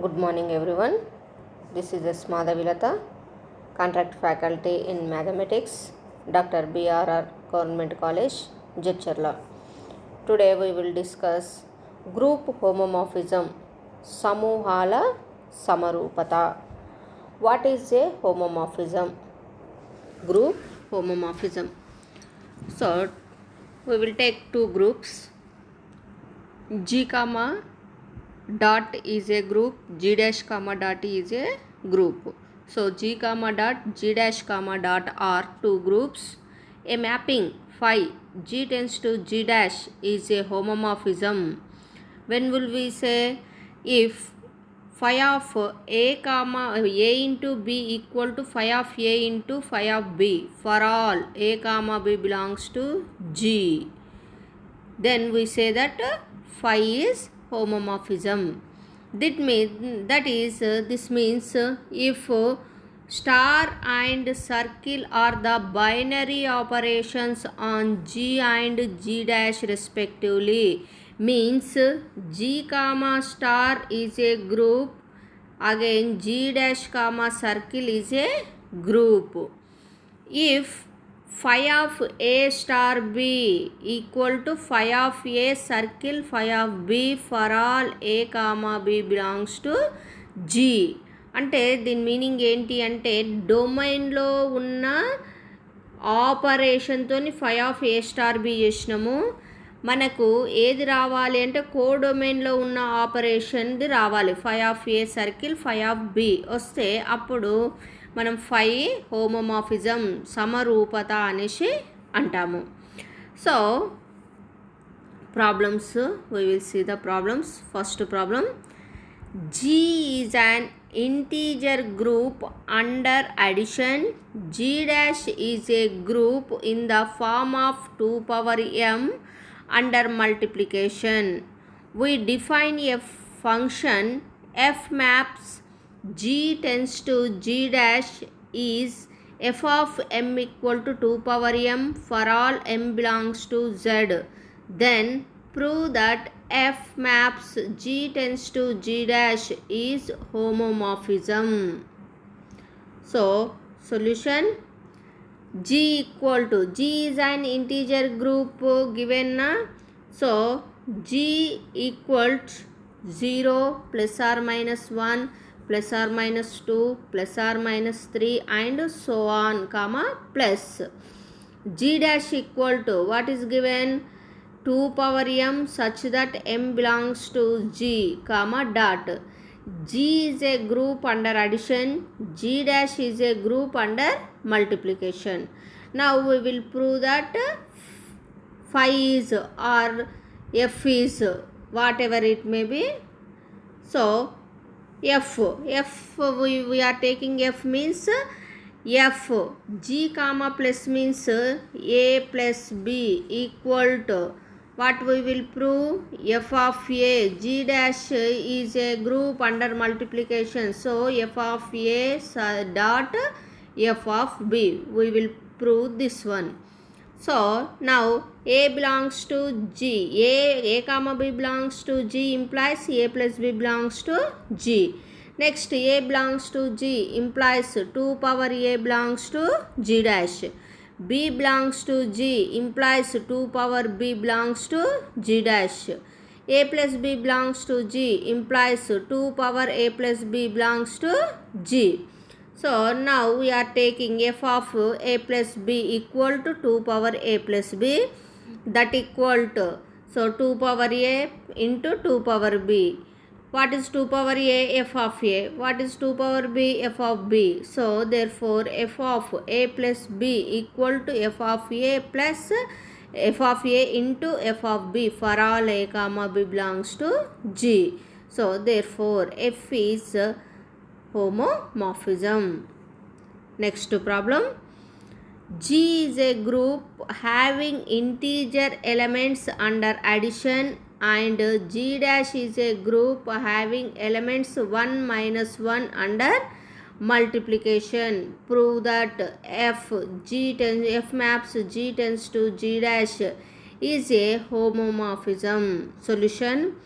Good morning, everyone. This is Asma Davilata, Contract Faculty in Mathematics, Dr. BRR Government College, Jadcherla. Today we will discuss group homomorphism, Samuhala Samarupata. What is a homomorphism? Group homomorphism. So we will take two groups. G comma dot is a group, G dash comma dot is a group. So G comma dot, G dash comma dot are two groups. A mapping phi G tends to G dash is a homomorphism. When will we say? If phi of A comma A into B equal to phi of A into phi of B for all A comma B belongs to G, then we say that phi is homomorphism. This means if star and circle are the binary operations on G and G dash respectively, means G comma star is a group, again G dash comma circle is a group. If phi of A star B equal to phi of A circle phi of B for all A comma B belongs to G. అంటే దీని meaning ఏంటి అంటే డొమైన్లో ఉన్న ఆపరేషన్తో phi of A star B చేసినాము. మనకు ఏది రావాలి అంటే కోడొమైన్లో ఉన్న ఆపరేషన్ది రావాలి. phi of A circle phi of B వస్తే అప్పుడు మనం phi హోమోమార్ఫిజం సమరూపత అనేసి అంటాము. So problems, we will see the problems. First problem, G is an integer group under addition. G dash is a group in the form of 2 power m under multiplication. We define a function f maps G tends to G dash is f of m equal to 2 power m for all m belongs to Z. Then prove that f maps G tends to G dash is homomorphism. So solution, G equal to, G is an integer group given na, so G equals 0 plus or minus 1 plus or minus 2 plus or minus 3 and so on comma plus. G dash equal to, what is given? 2 power m such that m belongs to G comma dot. G is a group under addition, G dash is a group under multiplication. Now we will prove that phi is or f is whatever it may be. So f we are taking f means f G comma plus means a plus b equal to, what we will prove? F of a, G dash is a group under multiplication, so f of a dot f of b, we will prove this one. So now a belongs to G, a comma b belongs to G implies a plus b belongs to G. Next a belongs to G implies 2 power a belongs to G dash. B belongs to G implies 2 power b belongs to G dash. A plus b belongs to G implies 2 power a plus b belongs to G. So now we are taking f of a plus b equal to 2 power a plus b, that equal to, so 2 power a into 2 power b. What is 2 power a? F of a. What is 2 power b? F of b. So therefore f of a plus b equal to f of a plus f of a into f of b for all a comma b belongs to G. So therefore f is homomorphism. Next problem, G is a group having integer elements under addition and G dash is a group having elements 1 minus 1 under multiplication. Prove that f maps G tends to G dash is a homomorphism. Solution,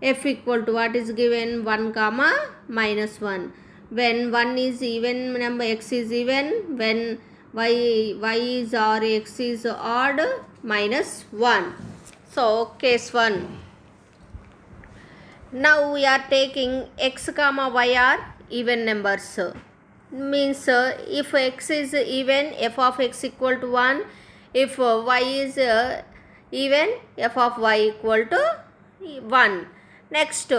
f equal to what is given 1 comma minus 1. When 1 is even number, x is even. When y is or x is odd, minus 1. So case 1. Now we are taking x comma y are even numbers. Means if x is even, f of x equal to 1. If y is even, f of y equal to 1. Next,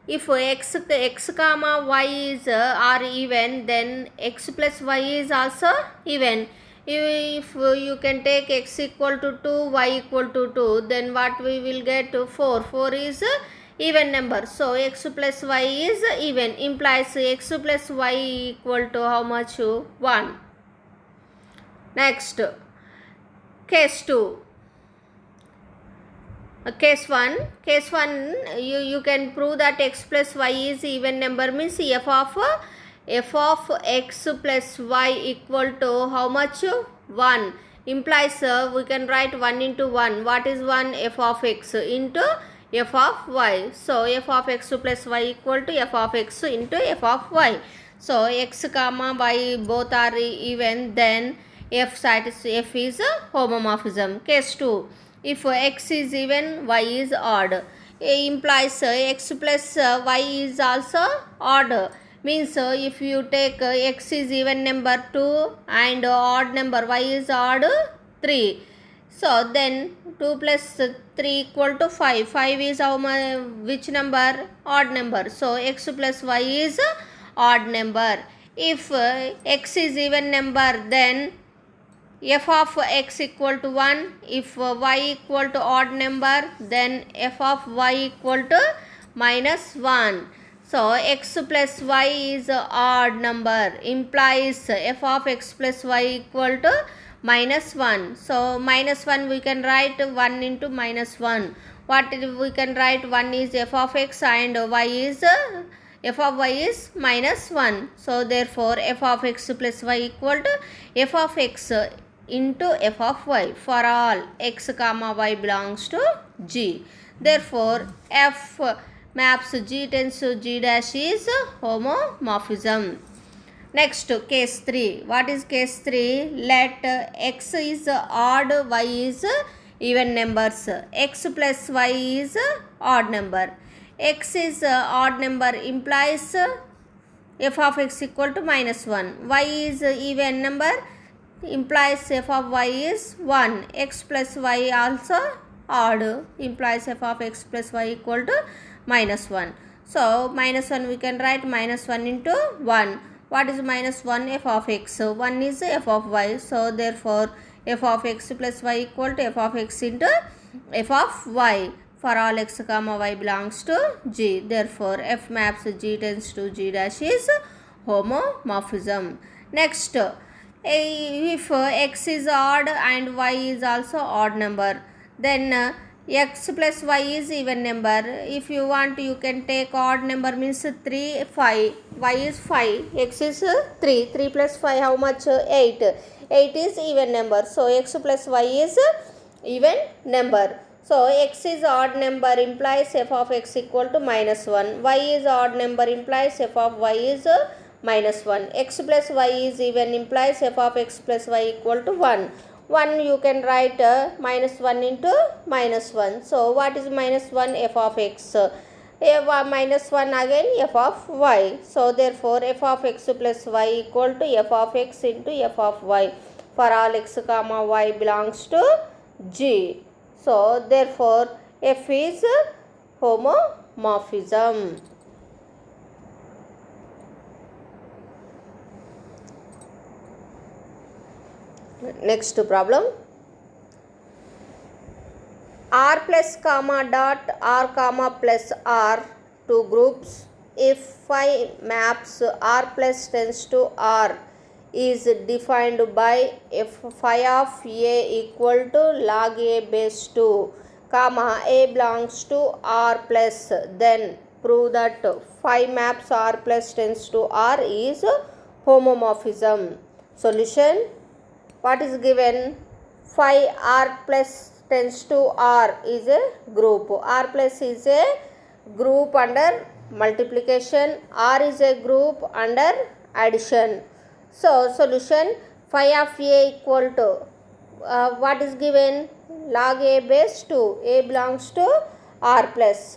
if x comma y is are even, then x plus y is also even. If you can take x equal to 2, y equal to 2, then what we will get? 4. 4 is even number. So x plus y is even, implies x plus y equal to how much? 1. Next, case 2. Case 1, you can prove that x plus y is even number, means f of x plus y equal to how much? 1. Implies we can write 1 into 1. What is 1? F of x into f of y. So f of x plus y equal to f of x into f of y. So x comma y both are even, then f is a homomorphism. Case 2. If x is even, y is odd, implies x plus y is also odd. Means if you take x is even number 2 and odd number y is odd 3. So then 2 plus 3 equal to 5. 5 is how much? Which number? Odd number. So x plus y is odd number. If x is even number, then f of x equal to 1. If y equal to odd number, then f of y equal to minus 1. So x plus y is odd number, implies f of x plus y equal to minus 1. So minus 1 we can write 1 into minus 1. What we can write? 1 is f of x and y is f of y is minus 1. So therefore f of x plus y equal to f of x into f of y for all x comma y belongs to G. Therefore f maps G tends to G dash is homomorphism. Next, case 3. What is case 3? Let x is odd, y is even numbers. X plus y is odd number. X is odd number, implies f of x equal to minus 1. Y is even number, implies f of y is 1. X plus y also odd, implies f of x plus y equal to minus 1. So minus 1 we can write minus 1 into 1. What is minus 1? F of x. 1 is f of y. So therefore f of x plus y equal to f of x into f of y for all x comma y belongs to G. Therefore f maps G tends to G dash is homomorphism. Next, if x is odd and y is also odd number, then x plus y is even number. If you want, you can take odd number, means 3, 5. Y is 5, x is 3. 3 plus 5 how much? 8. 8 is even number. So x plus y is even number. So x is odd number, implies f of x equal to minus 1. Y is odd number, implies f of y is minus 1. X plus y is even, implies f of x plus y equal to 1. 1 you can write minus 1 into minus 1. So what is minus 1? F of x. Minus 1 again f of y. So therefore f of x plus y equal to f of x into f of y for all x comma y belongs to G. So therefore f is homomorphism. Next problem. R plus comma dot R comma plus R, two groups. If phi maps R plus tends to R is defined by if phi of A equal to log A base 2, comma A belongs to R plus, then prove that phi maps R plus tends to R is homomorphism. Solution. What is given? Phi R plus tends to R is a group. R plus is a group under multiplication, R is a group under addition. So solution, phi of A equal to what is given, log A base 2, A belongs to R plus.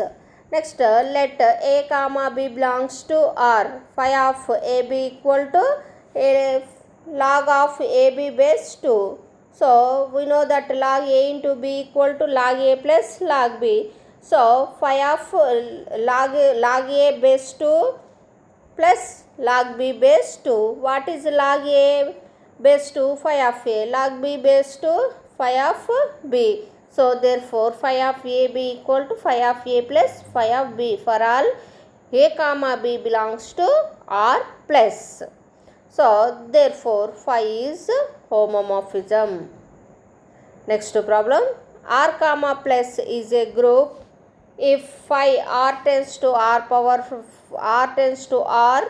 Next let A comma B belongs to R, phi of AB equal to a log of AB base 2. So we know that log A into B equal to log A plus log B. So phi of log A base 2 plus log B base 2. What is log A base 2? Phi of A. Log B base 2, phi of B. So therefore phi of AB equal to phi of A plus phi of B for all A comma B belongs to R plus. So therefore phi is homomorphism. Next problem, R comma plus is a group if phi R tends to R power R tends to R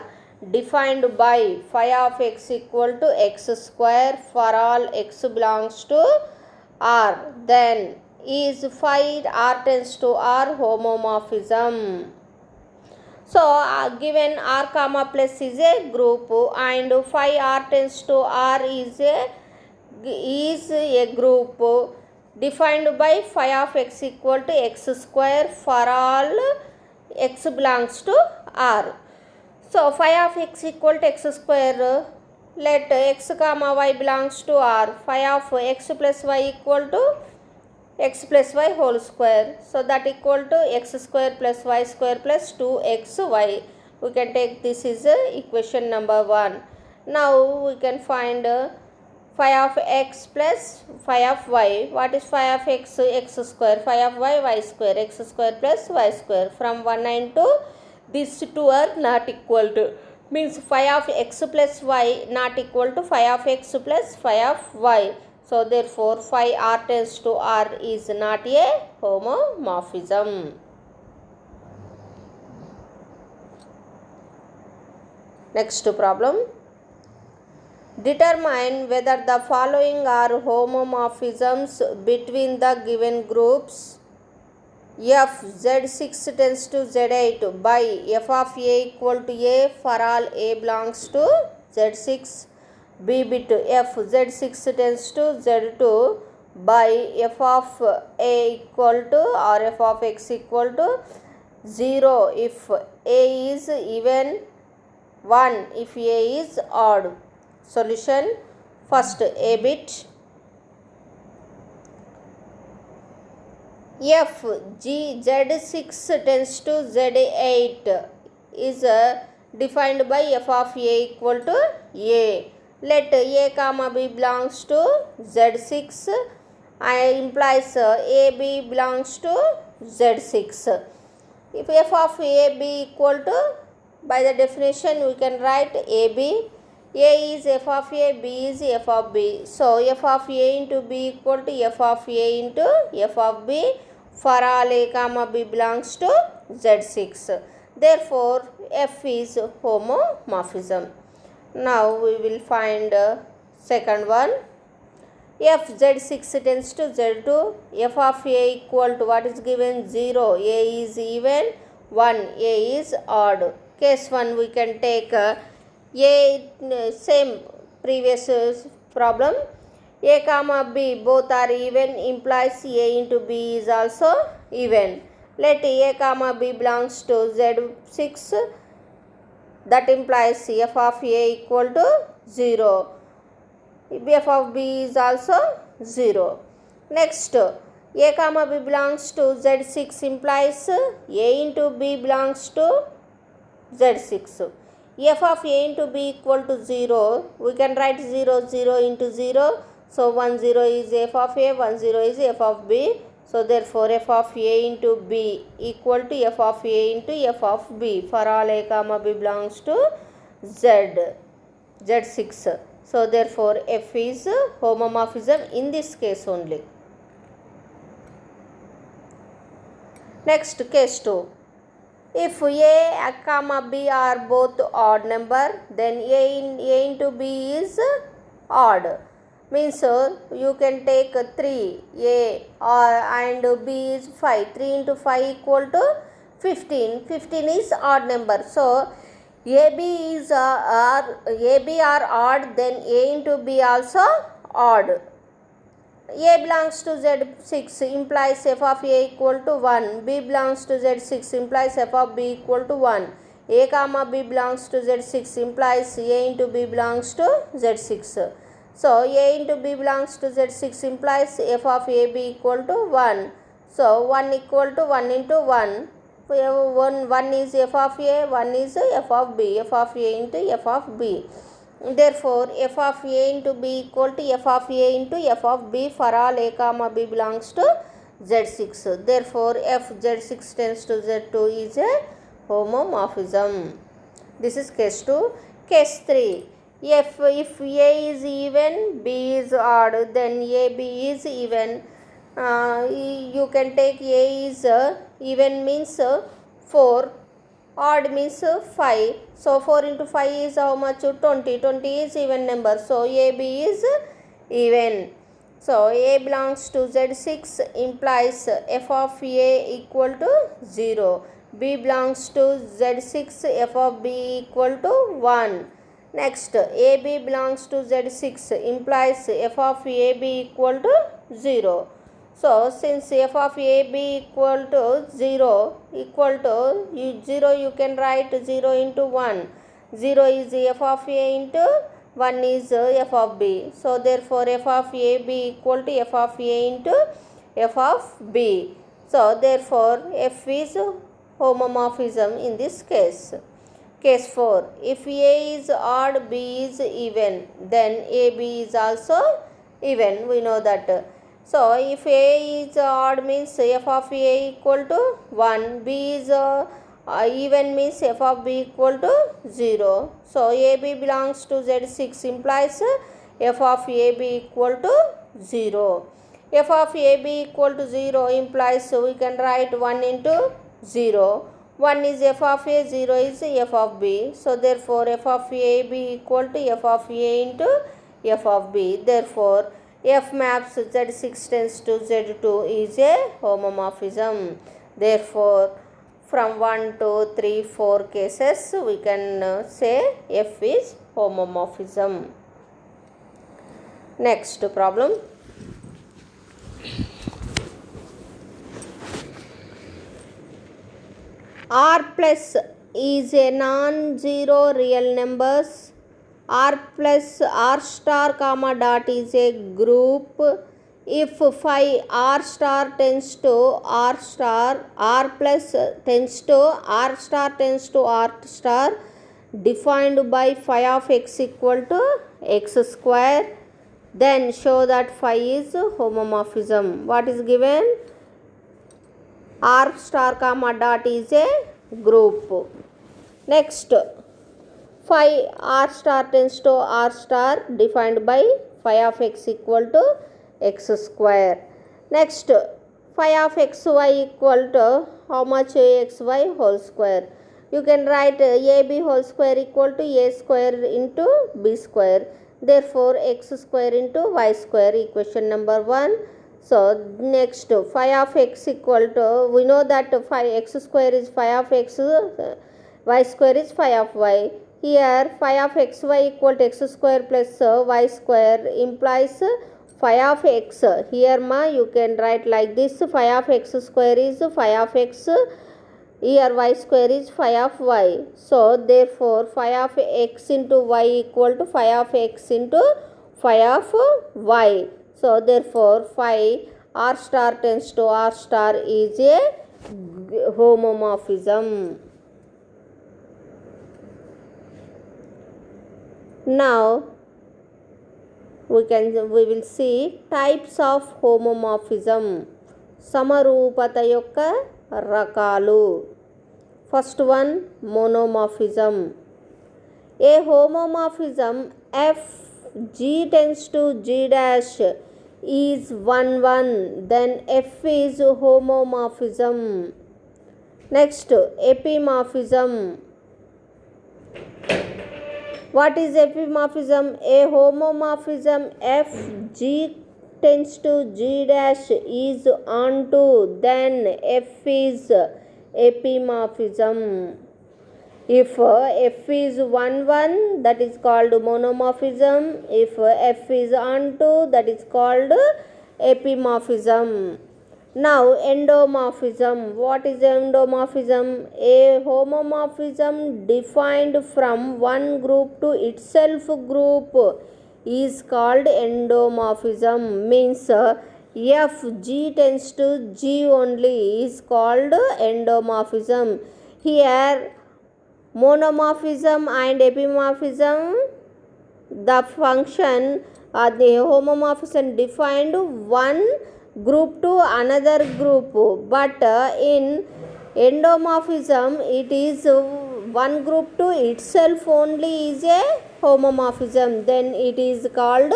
defined by phi of x equal to x square for all x belongs to R, then is phi R tends to R homomorphism. So given R comma plus is a group and phi R tends to R is a group defined by phi of x equal to x square for all x belongs to R. So phi of x equal to x square, let x comma y belongs to R, phi of x plus y equal to x plus y whole square. So that equal to x square plus y square plus 2xy. We can take this is equation number 1. Now we can find phi of x plus phi of y. What is phi of x? X square. Phi of y, y square. X square plus y square. From 1 and 2, these two are not equal to. Means phi of x plus y not equal to phi of x plus phi of y. So therefore phi R tends to R is not a homomorphism. Next problem. Determine whether the following are homomorphisms between the given groups. F Z6 tends to Z8 by f of A equal to A for all A belongs to Z6. B bit f Z6 tends to Z2 by f of A equal to or f of x equal to 0 if A is even, 1 if A is odd. Solution, first A bit f g Z6 tends to Z8 is defined by f of A equal to A. Let A comma B belongs to Z6 implies AB belongs to Z6. If f of AB equal to, by the definition we can write AB. A is f of A, B is f of B. So f of A into B equal to f of A into f of B for all A comma B belongs to Z6. Therefore f is homomorphism. Now we will find second one. F Z6 tends to Z2, f of A equal to what is given, 0, A is even, 1, A is odd. Case 1 we can take A, same previous problem. A comma B both are even implies A into B is also even. Let A comma B belongs to Z6, that implies f of A equal to 0. f of B is also 0. Next, A comma B belongs to Z6 implies A into B belongs to Z6. F of A into B equal to 0, we can write 0, 0 into 0. So 1, 0 is f of A, 1, 0 is f of B. So therefore f of A into B equal to f of A into f of B for all A comma B belongs to Z6. So therefore f is homomorphism in this case only. Next, case 2. If A comma B are both odd number, then A into B is odd. Means you can take 3, A and B is 5. 3 into 5 equal to 15 is odd number. So AB is AB are odd, then A into B also odd. A belongs to Z6 implies f of A equal to 1. B belongs to Z6 implies f of B equal to 1. A comma B belongs to Z6 implies A into B belongs to Z6. So A into B belongs to Z6 implies f of AB equal to 1. So 1 equal to 1 into 1. 1 is f of A, 1 is f of B, f of A into f of B. Therefore f of A into B equal to f of A into f of B for all A comma B belongs to Z6. Therefore f Z6 tends to Z2 is a homomorphism. This is case 2. Case 3. If A is even, B is odd, then AB is even. You can take A is even means 4, odd means 5. So 4 into 5 is how much? 20. 20 is even number. So AB is even. So A belongs to Z6 implies f of A equal to 0. B belongs to Z6, f of B equal to 1. Next, AB belongs to Z6 implies f of AB equal to 0. So since f of AB equal to 0 you can write 0 into 1. 0 is f of A into 1 is f of B. So therefore f of AB equal to f of A into f of B. So therefore f is homomorphism in this case. Case 4. If A is odd, B is even, then AB is also even. We know that. So if A is odd means f of A equal to 1, B is even means f of B equal to 0. So AB belongs to Z6 implies f of AB equal to 0. F of AB equal to 0 implies we can write 1 into 0. 1 is f of A, 0 is f of B. So therefore f of AB equal to f of A into f of B. Therefore f maps Z6 tends to Z2 is a homomorphism. Therefore from 1, 2, 3, 4 cases we can say f is homomorphism. Next problem. R plus is a non-zero real numbers. R plus R star comma dot is a group. If phi R star tends to R star, R plus tends to R star tends to R star defined by phi of x equal to x square, then show that phi is homomorphism. What is given? R star comma dot is a group. Next, phi R star tends to R star defined by phi of x equal to x square. Next, phi of xy equal to how much? Xy whole square. You can write AB whole square equal to A square into B square. Therefore x square into y square, equation number 1. So next, phi of x equal to, we know that phi x square is phi of x, y square is phi of y. Here phi of xy equal to x square plus y square implies phi of x. Here you can write like this, phi of x square is phi of x, here y square is phi of y. So therefore phi of x into y equal to phi of x into phi of y. So therefore phi R star tends to R star is a homomorphism. Now we will see types of homomorphism. సమరూపత యొక్క రకాలు. First one, monomorphism. A homomorphism f g tends to g dash is 1 1, then f is homomorphism. Next, epimorphism. What is epimorphism? A homomorphism f g tends to g dash is onto, then f is epimorphism. If F is 1 1, that is called monomorphism. If F is onto, that is called epimorphism. Now endomorphism. What is endomorphism? A homomorphism defined from one group to itself group is called endomorphism. Means F G tends to G only is called endomorphism. Here monomorphism and epimorphism, the function or the homomorphism defined one group to another group, but in endomorphism it is one group to itself only is a homomorphism, then it is called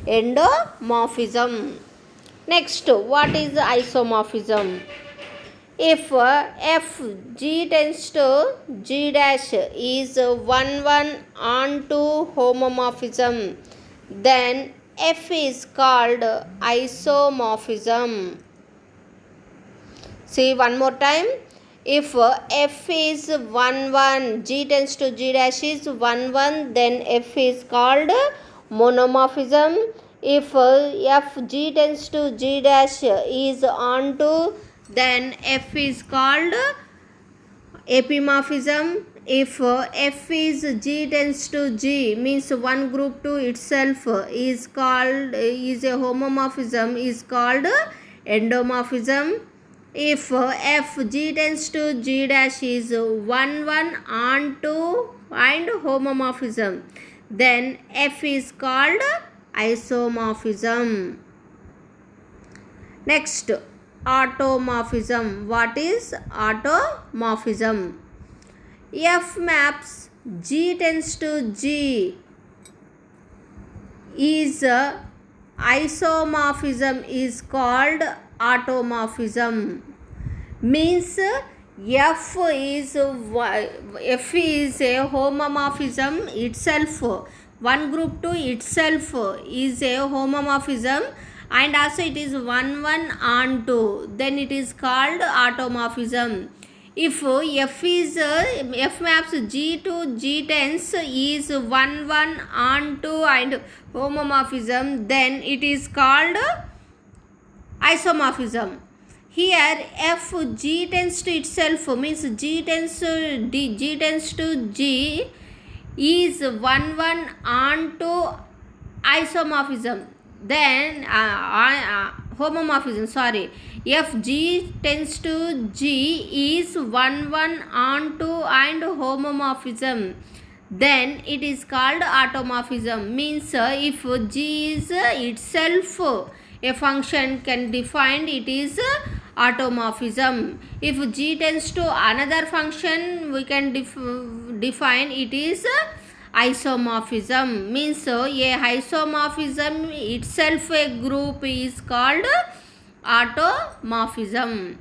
endomorphism. Next, what is isomorphism? If F G tends to G dash is 1 1 onto homomorphism, then F is called isomorphism. See one more time. If F is 1 1, G tends to G dash is 1 1, then F is called monomorphism. If F G tends to G dash is onto, then F is called epimorphism. If F is G tends to G, means one group to itself is a homomorphism, is called endomorphism. If F G tends to G dash is 1 1 onto and homomorphism, then F is called isomorphism. Next, automorphism. What is automorphism? F maps G tends to G is isomorphism is called automorphism. Means F is a homomorphism itself, one group to itself is a homomorphism, and also it is 1 1 onto, then it is called automorphism. If F maps G to G tens is 1 1 onto and homomorphism, then it is called isomorphism. Here F G tends to itself, means G tends to G is 1 1 onto isomorphism, then homomorphism, sorry, F G tends to G is 1 1 onto and homomorphism, then it is called automorphism. Means if G is itself a function can define, it is automorphism. If G tends to another function, we can define, it is isomorphism. Means a isomorphism itself a group is called automorphism.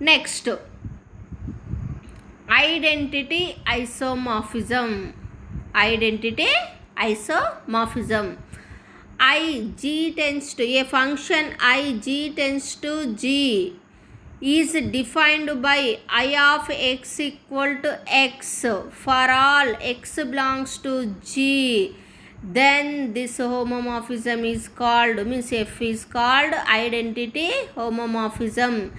Next, identity isomorphism. Identity isomorphism. I G tends to a function I G tends to G is defined by I of x equal to x for all x belongs to G, then this homomorphism is called, means F is called identity homomorphism.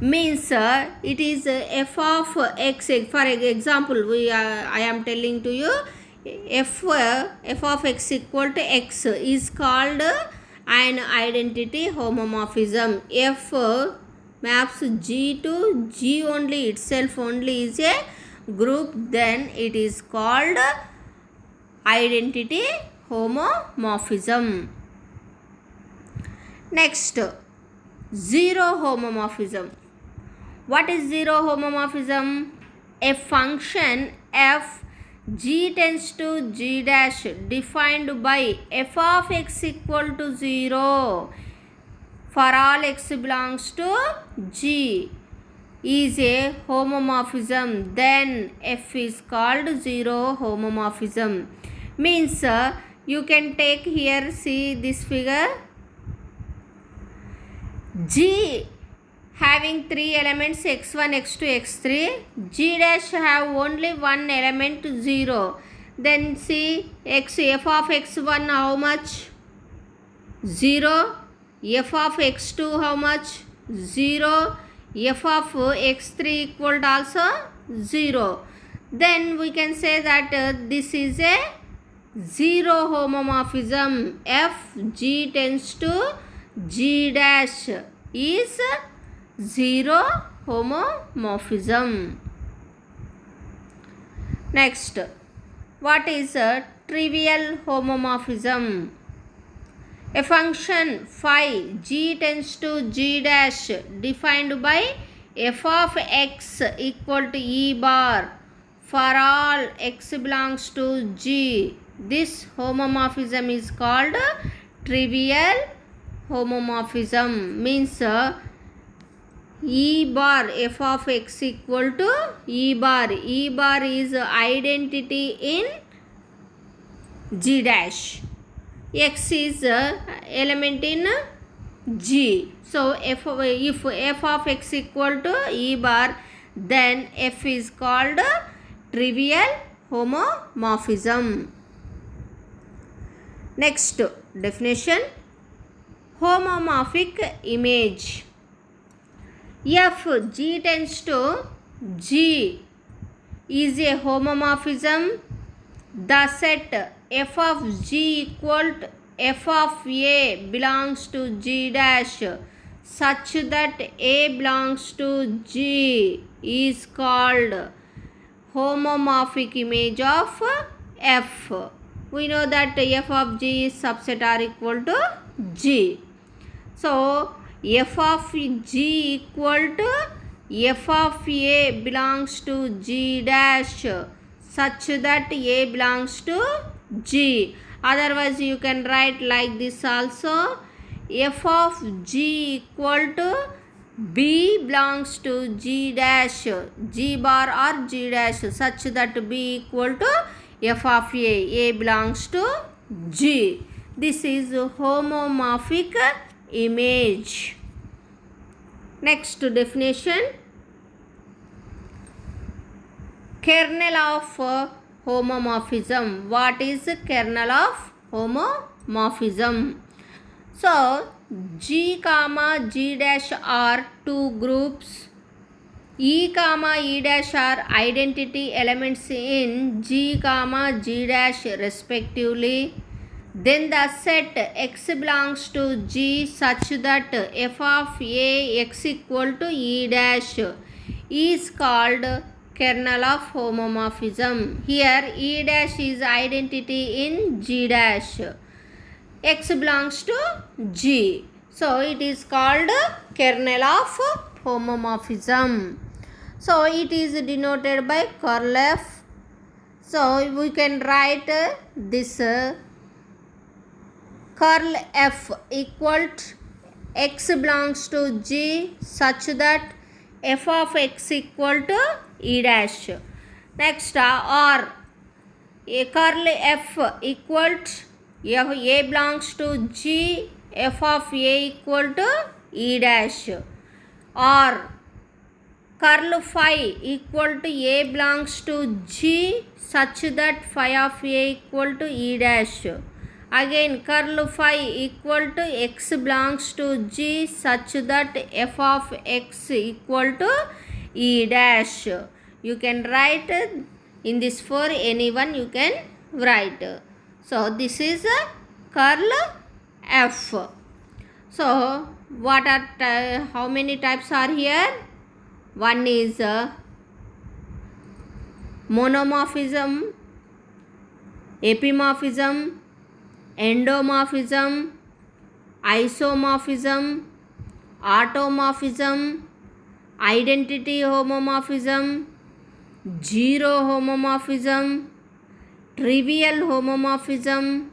Means it is f of x. For example, I am telling to you, f of x equal to x is called an identity homomorphism. F maps G to G only, itself only is a group, then it is called identity homomorphism. Next, zero homomorphism. What is zero homomorphism? A function f G tends to G dash defined by f of x equal to 0 for all x belongs to G is a homomorphism, then f is called zero homomorphism. Means you can take here, see this figure, G having three elements x1, x2, x3. G dash have only one element 0. Then see f of x1 how much? 0. F of x2 how much? 0. F of x3 equal to also 0. Then we can say that this is a zero homomorphism. F G tends to G dash is zero homomorphism. Next, what is a trivial homomorphism? A function phi g tends to g dash defined by f of x equal to e bar for all x belongs to g. This homomorphism is called trivial homomorphism. Means e bar f of x equal to e bar. E bar is identity in g dash. X is element in G. So if f of x equal to e bar, then f is called trivial homomorphism. Next definition, homomorphic image. F G tends to G is a homomorphism. The set f of g equal to f of a belongs to g dash such that a belongs to g is called homomorphic image of f. We know that f of g is subset are equal to g. So f of g equal to f of a belongs to g dash such that a belongs to g. Otherwise you can write like this also, f of g equal to b belongs to g dash, g bar or g dash such that b equal to f of a belongs to g. This is homomorphic image. Next definition, kernel of homomorphism. What is kernel of homomorphism? So G comma G dash are two groups. E comma E dash are identity elements in G comma G dash respectively. Then the set x belongs to G such that f of a x equal to E dash is called kernel of homomorphism. Here E dash is identity in G dash. X belongs to G. So it is called kernel of homomorphism. So it is denoted by curl F. So we can write this curl F equal to x belongs to G such that f of x equal to E dash. Next or a curl F equal to a belongs to G, f of a equal to E dash, or curl phi equal to a belongs to G such that phi of a equal to E dash. Again curl phi equal to x belongs to G such that f of x equal to E dash. You can write in this for anyone you can write. So this is curl F. So what are how many types are here? One is monomorphism, epimorphism, endomorphism, isomorphism, automorphism, identity homomorphism, zero homomorphism, trivial homomorphism,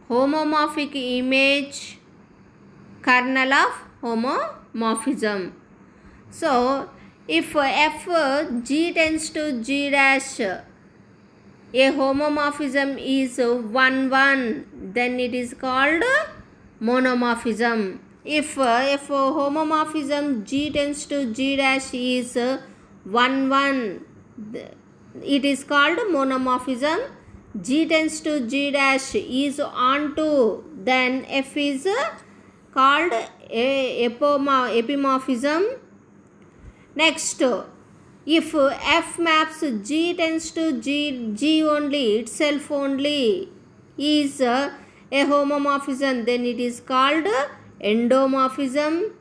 homomorphic image, kernel of homomorphism. So if f g tends to g dash, a homomorphism is 1 1, then it is called monomorphism. if homomorphism G tends to G dash is 1 1, it is called monomorphism. G tends to G dash is onto, then F is called epimorphism. Next, if F maps G tends to G only, itself only, is a homomorphism, then it is called endomorphism.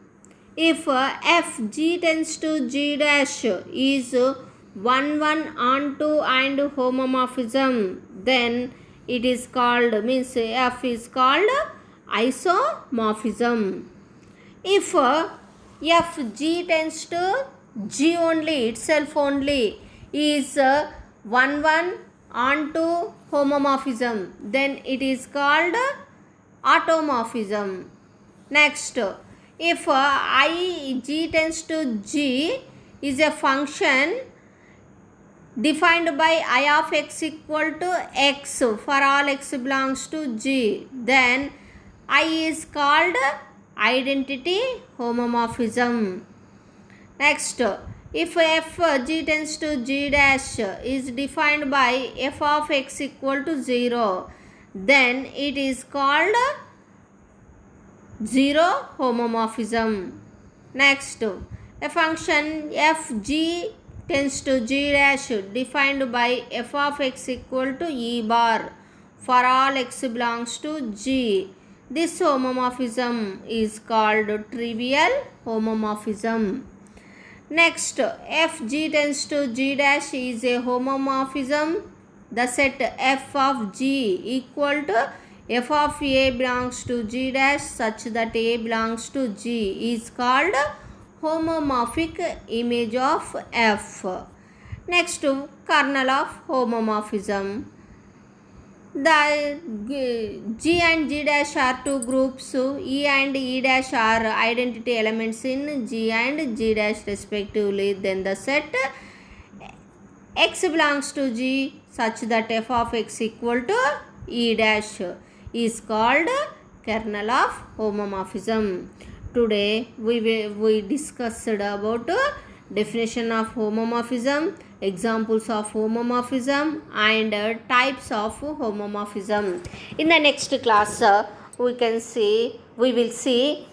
If F G tends to G dash is 1 1 onto and homomorphism, then it is called, means F is called isomorphism. If F G tends to G only, itself only, is 1 1 onto homomorphism, then it is called automorphism. Next, if I G tends to G is a function defined by I of x equal to x for all x belongs to G, then I is called identity homomorphism. Next, if F G tends to G dash is defined by f of x equal to 0, then it is called zero homomorphism. Next, a function f G tends to G dash defined by f of x equal to E bar for all x belongs to G. This homomorphism is called trivial homomorphism. Next, f G tends to G dash is a homomorphism. The set f of G equal to f of A belongs to G dash such that A belongs to G is called homomorphic image of f. Next, kernel of homomorphism. The G and G dash are two groups. E and E dash are identity elements in G and G dash respectively. Then the set x belongs to G such that f of x equal to E dash is called kernel of homomorphism. Today we discussed about definition of homomorphism, examples of homomorphism and types of homomorphism. In the next class we will see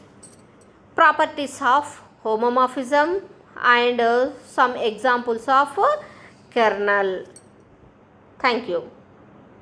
properties of homomorphism and some examples of kernel. Thank you.